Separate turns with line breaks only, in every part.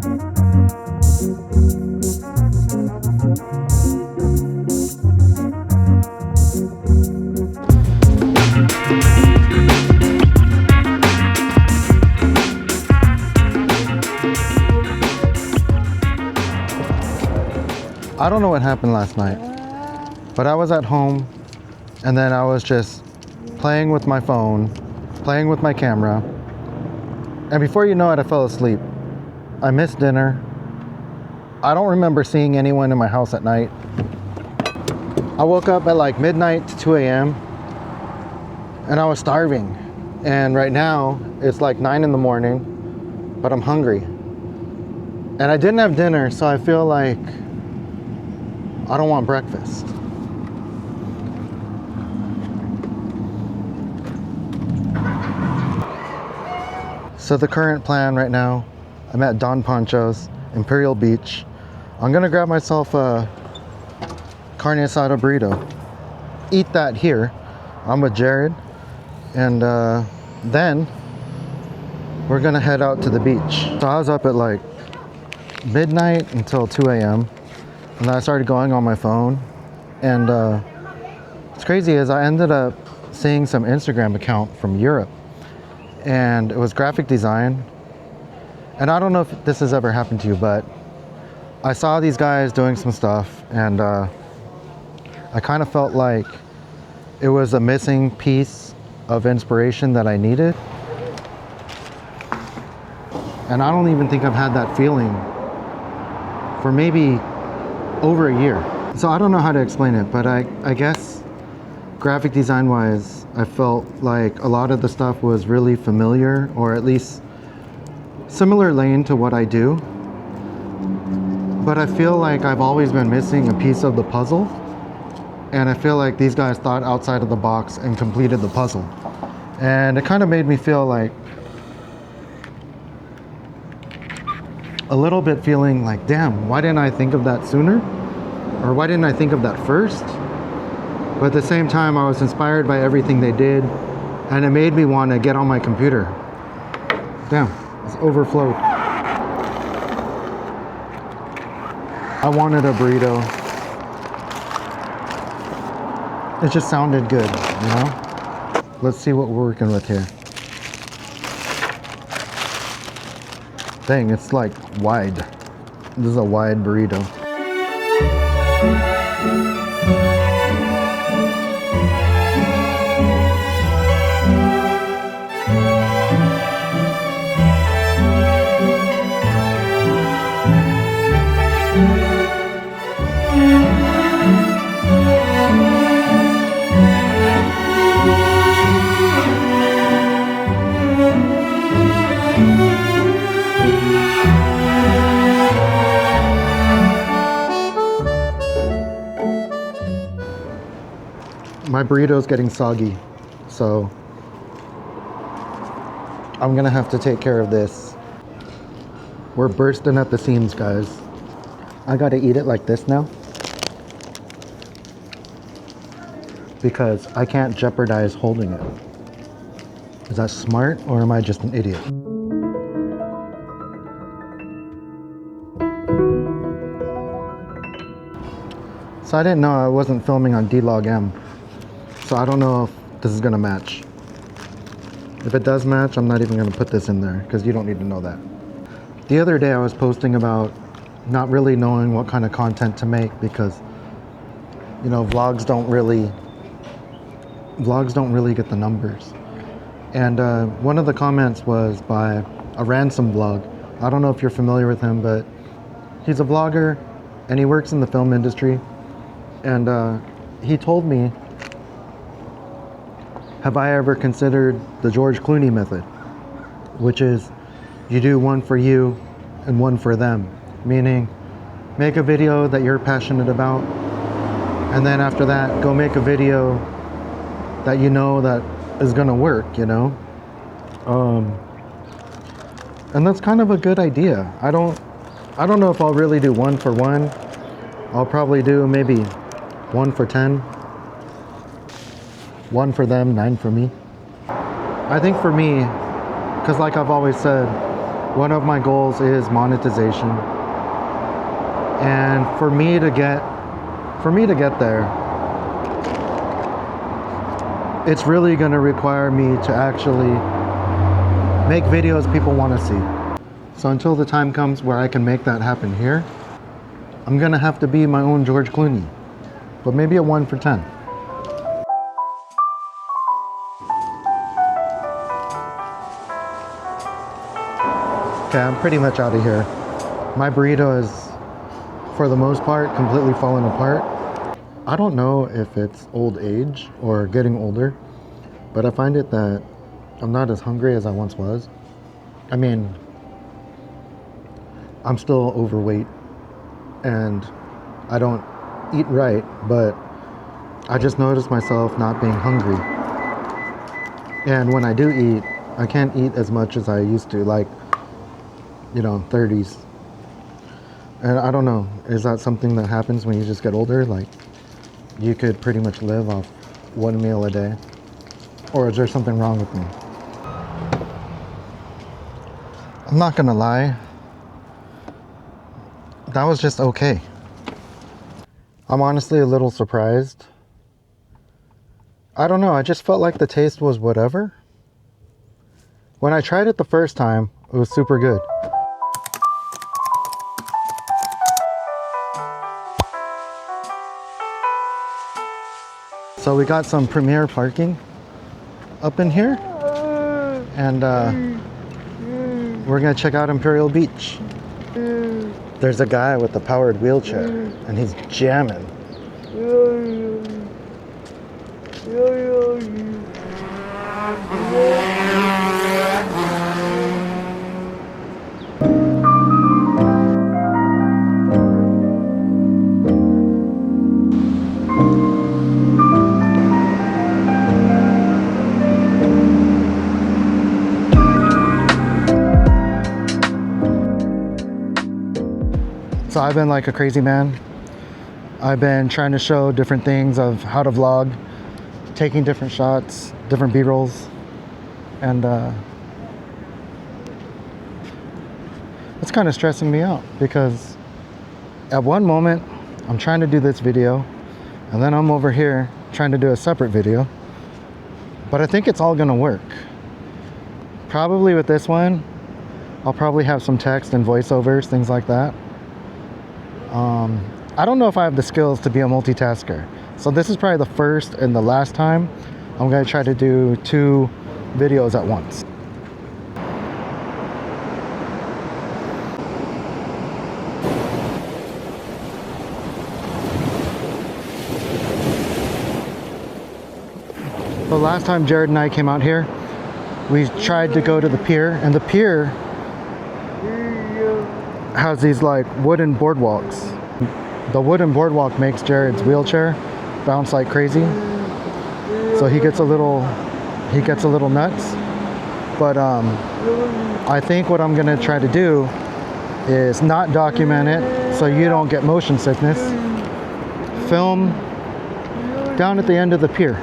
I don't know what happened last night, but I was at home and then I was just playing with my phone, playing with my camera, and before you know it, I fell asleep. I missed dinner. I don't remember seeing anyone in my house at night. I woke up at like midnight to 2 a.m. and I was starving. And right now it's like 9 in the morning, but I'm hungry. And I didn't have dinner, so I feel like I don't want breakfast. So the current plan right now, I'm at Don Pancho's, Imperial Beach. I'm gonna grab myself a carne asada burrito. Eat that here. I'm with Jared. And then we're gonna head out to the beach. So I was up at like midnight until 2 a.m. and then I started going on my phone. And what's crazy is I ended up seeing some Instagram account from Europe. And it was graphic design. And I don't know if this has ever happened to you, but I saw these guys doing some stuff and I kind of felt like it was a missing piece of inspiration that I needed. And I don't even think I've had that feeling for maybe over a year. So I don't know how to explain it, but I guess graphic design wise, I felt like a lot of the stuff was really familiar, or at least similar lane to what I do. But I feel like I've always been missing a piece of the puzzle. And I feel like these guys thought outside of the box and completed the puzzle. And it kind of made me feel like a little bit feeling like, damn, why didn't I think of that sooner? Or why didn't I think of that first? But at the same time, I was inspired by everything they did, and it made me want to get on my computer. Damn, it's overflowed. I wanted a burrito. It just sounded good, you know? Let's see what we're working with here. Dang, it's like wide. This is a wide burrito. My burrito's getting soggy, so I'm gonna have to take care of this. We're bursting at the seams, guys. I gotta eat it like this now because I can't jeopardize holding it. Is that smart, or am I just an idiot? So I didn't know I wasn't filming on D-Log-M. So I don't know if this is gonna match. If it does match, I'm not even gonna put this in there because you don't need to know that. The other day I was posting about not really knowing what kind of content to make because, you know, vlogs don't really get the numbers. And one of the comments was by a Ransom vlog. I don't know if you're familiar with him, but he's a vlogger and he works in the film industry. And he told me, have I ever considered the George Clooney method? Which is, you do one for you and one for them. Meaning, make a video that you're passionate about, and then after that, go make a video that you know that is gonna work, you know? And that's kind of a good idea. I don't know if I'll really do one for one. I'll probably do maybe 1 for 10. 1 for them, 9 for me. I think for me, because like I've always said, one of my goals is monetization. And for me to get there, it's really going to require me to actually make videos people want to see. So until the time comes where I can make that happen here, I'm going to have to be my own George Clooney, but maybe a 1 for 10. Okay, I'm pretty much out of here. My burrito is, for the most part, completely fallen apart. I don't know if it's old age or getting older, but I find it that I'm not as hungry as I once was. I mean, I'm still overweight and I don't eat right, but I just notice myself not being hungry. And when I do eat, I can't eat as much as I used to, like, 30s. And I don't know, is that something that happens when you just get older? Like, you could pretty much live off 1 meal a day? Or is there something wrong with me? I'm not gonna lie, that was just okay. I'm honestly a little surprised. I don't know, I just felt like the taste was whatever. When I tried it the first time, it was super good. So we got some premier parking up in here, and we're gonna check out Imperial Beach. There's a guy with a powered wheelchair, and he's jamming. So I've been like a crazy man. I've been trying to show different things of how to vlog, taking different shots, different B-rolls, and it's kind of stressing me out because at one moment I'm trying to do this video and then I'm over here trying to do a separate video, but I think it's all gonna work. Probably with this one, I'll probably have some text and voiceovers, things like that. I don't know if I have the skills to be a multitasker. So this is probably the first and the last time I'm going to try to do 2 videos at once. The last time Jared and I came out here, we tried to go to the pier, and the pier has these like wooden boardwalks. The wooden boardwalk makes Jared's wheelchair bounce like crazy, so he gets a little nuts. But I think what I'm gonna try to do is not document it so you don't get motion sickness. Film down at the end of the pier.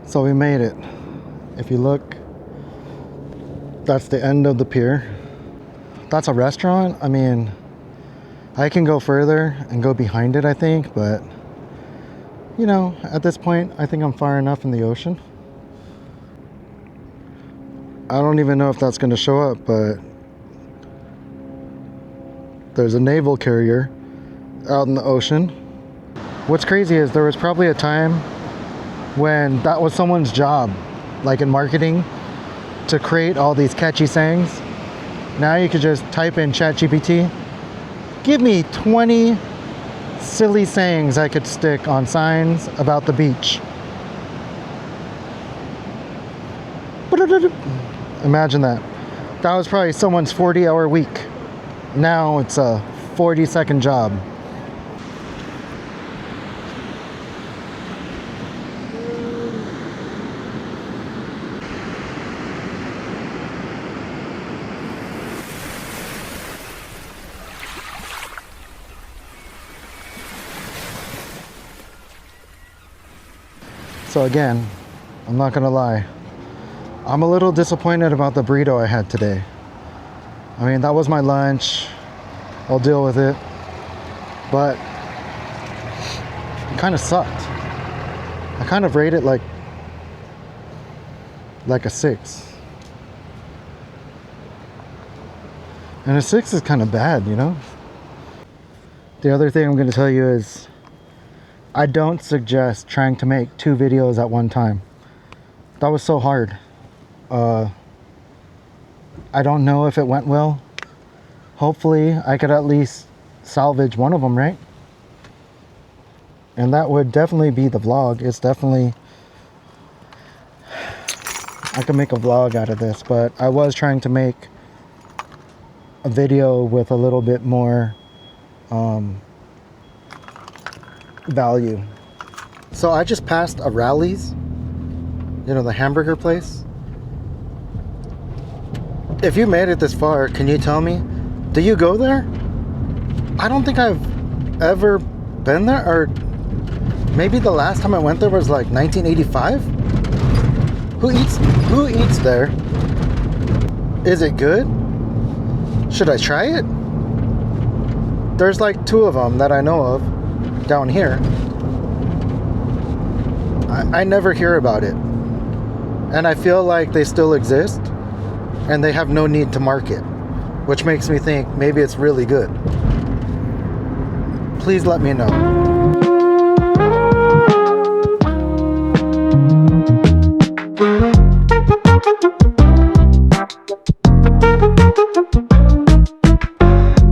So we made it. If you look, that's the end of the pier. That's a restaurant. I mean, I can go further and go behind it, I think, but at this point, I think I'm far enough in the ocean. I don't even know if that's going to show up, but there's a naval carrier out in the ocean. What's crazy is there was probably a time when that was someone's job, like in marketing, to create all these catchy sayings. Now you could just type in ChatGPT, give me 20 silly sayings I could stick on signs about the beach. Imagine that. That was probably someone's 40-hour week. Now it's a 40-second job. So again, I'm not gonna lie, I'm a little disappointed about the burrito I had today. I mean, that was my lunch. I'll deal with it. But it kind of sucked. I kind of rate it like a 6. And a 6 is kind of bad, you know? The other thing I'm going to tell you is I don't suggest trying to make 2 videos at one time. That was so hard. I don't know if it went well. Hopefully I could at least salvage one of them, right? And that would definitely be the vlog. It's definitely, I could make a vlog out of this, but I was trying to make a video with a little bit more value. So I just passed a Rally's, you know, the hamburger place. If you made it this far, can you tell me, do you go there? I don't think I've ever been there, or maybe the last time I went there was like 1985. Who eats there? Is it good? Should I try it? There's like 2 of them that I know of down here. I never hear about it. And I feel like they still exist and they have no need to market, which makes me think maybe it's really good. Please let me know.